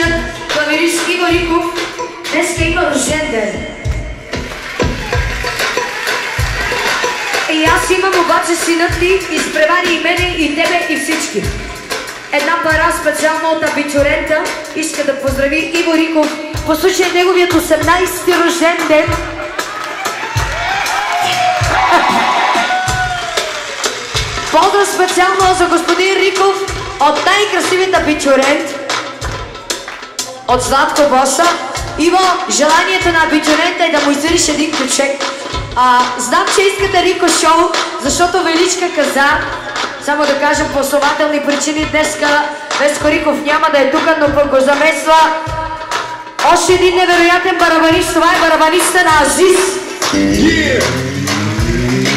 нашият клавирист Иво Риков днеска има рожден ден. И аз имам обаче синът ти, изпревари и мене, и тебе, и всички. Една пара специално от абитурента иска да поздрави Иво Риков по случай неговият 18-ти рожден ден. Поздрав специално за господин Риков от най-красивият абитурент, от Златко Боса. Иво, желанието на абитурента е да му извириш един ключек. Знам, че искате Рико шоу, защото Величка каза, само да кажем по основателни причини, днеска Веско Риков няма да е тук, но пък го замесва още един невероятен барабанист. Това е барабаниста на Азис.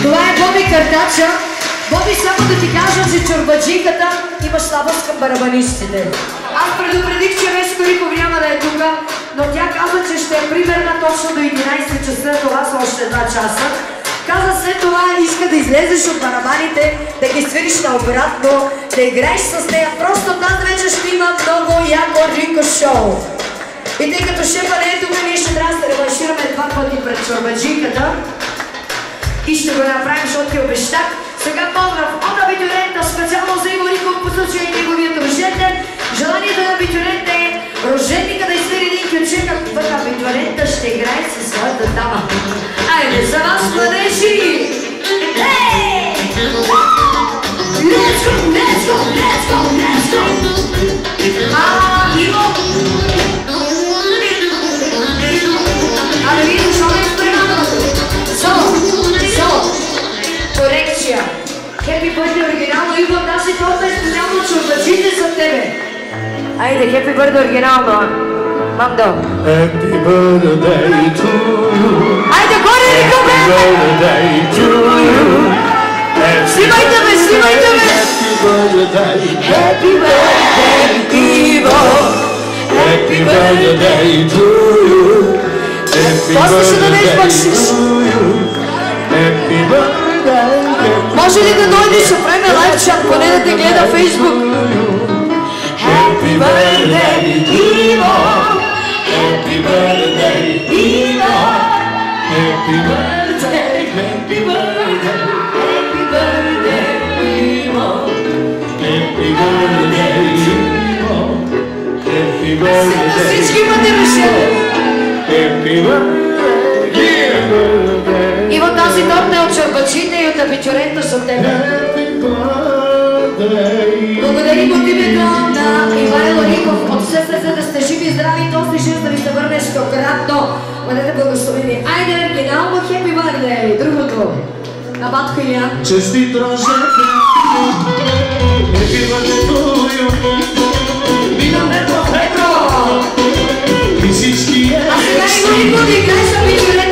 Това е Боби Картача. Боби, само да ти кажа, че чорбаджиката има слабост към барабанистите. Аз предупредих, че Веско Риков няма да е тук, но тя казва, че ще е примерна точно до 11 часа, това са още 2 часа. Каза след това, иска да излезеш от барабаните, да ги свириш наобратно, да играеш с нея. Просто тази вечер ще има много яко Рико шоу. И тъй като шефа не е тук, ние ще трябва да се реваншираме 2 пъти пред чорбаджиката. И ще го направим, защото ти обещах. Сега поздрав от абитурента, специално за Иво Риков по случай неговият рожден ден. Желанието на абитурента е рожденника да изтери един ключек, ако пък абитурента ще играе със своята дама. Айде, за вас, младежи! Ей! Let's go, let's go, let's go, let's go! Иво! Да видим, що ме изпрегнава. Соло! Корекция! Хепи бърде оригинално, Иво, тази торта е специално чорбачите за тебе. Айде, хепи бърде оригинално, мамдо. Happy birthday to you. Айде, горе, Рико, бе! Happy birthday to you. Снимайте ме, снимайте ме! Happy birthday, Ivo. Happy birthday to you. После ще дадеш бакшиш. Happy birthday. Може ли да дойдеш, ще правим лайв чат, поне да те гледа в Фейсбук? Happy birthday, Ivo. Happy birthday, Ivo. Happy birthday, happy birthday, happy birthday, Ivo. Happy birthday, Ivo. Happy birthday. Всички имате решение. Happy birthday. Иво, тази торта е от чорбачите и от абитурента за тебе. Благодарим от името на Ивайло Риков от все сърце да сте живи и здрави и този жизнь да ви се върне стократно. Бъдете благословени. Айде, оригинално Happy Birthday! Другото. На батко Илия. Честит рожден ден. Happy birthday to you. Видаме по Петро! И всички е. А сега Иво Риков да играе с абитурента.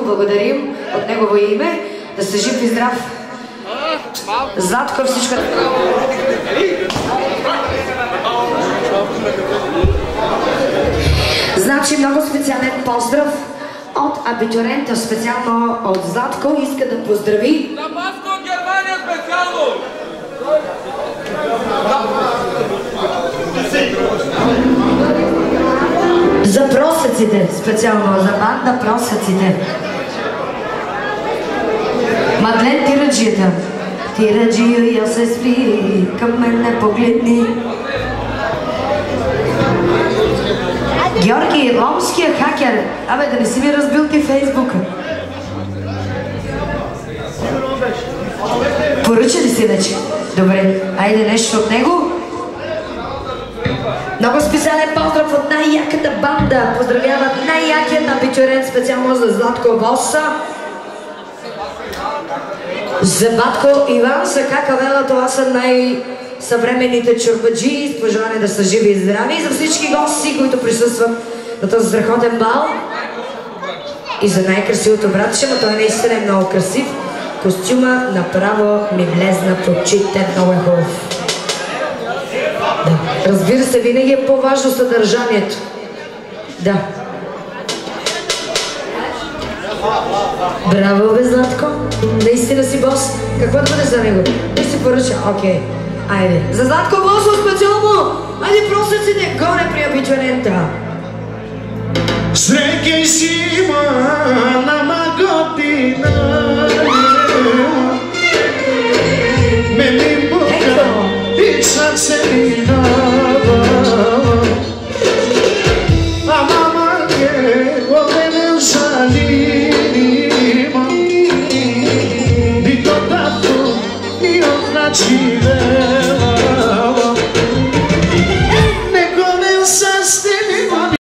благодарим от негово име. Да сте жив и здрав. Златко, всичко. Значи много специален поздрав от абитуриента, специално от Златко. Иска да поздрави На Баско от Германия специално! за просеците, специално за банда просеците. Мадлен Тираджията. Тираджио, я се спри, към мен не погледни. Георги, ромския хакер. Абе, да не си ми разбил ти Фейсбука. Поръча ли си вече? Добре, айде нещо от него. Много специален поздрав от най-яката банда. Поздравяват най-якият абитуриент специално за Златко Боса. За Батко Иван, за Какавела, това са най-съвременните чорбаджи. С пожелание да са живи и здрави. И за всички гости, които присъстват на този страхотен бал. И за най-красивото братче, но той наистина е много красив. Костюма направо ми влезна в очите, много е хубав. Да. Разбира се, винаги е по-важно съдържанието. Да. Браво, бе, Златко. Наистина си бос. Какво да бъде за него? Не си поръча. Окей. Айде. За Златко Босо специално. Айде, просеците горе при абитуриента. Среќај си ма нама година ме ми бука и сад се минава а мама ке во мене залима ни то тато ни одначивела